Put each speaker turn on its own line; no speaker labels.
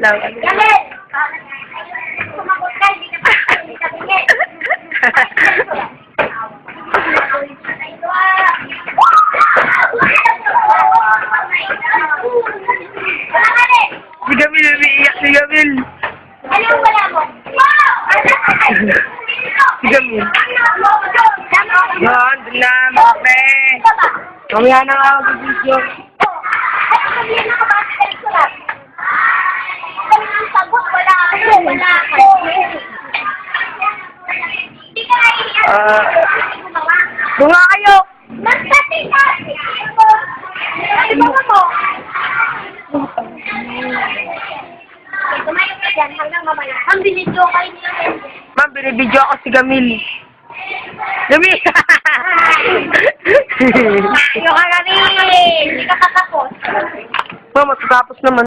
lang.
Gamil! Sumagot ka, hindi ka tingin.
Si Gamil, umiiyak si Gamil.
Ano yung wala mo?
Si Gamil. Yan, dun na, mape. Mamaya na nga ako sa video.
Ano sabihin na ba sa sulat? Kung ang sagot, wala ako. Wala ako. Hindi ka naiiyak. Gumawa.
Bunga kayo!
Magkati-kati. Ano ba mo? Kumain ka dyan hanggang mamaya. Ang binidyo kayo niya.
Ma'am, binibidyo ako si Gamil. Gamil!
Ayaw ka Gamil! Hindi ka katapos.
Ma'am, matatapos naman.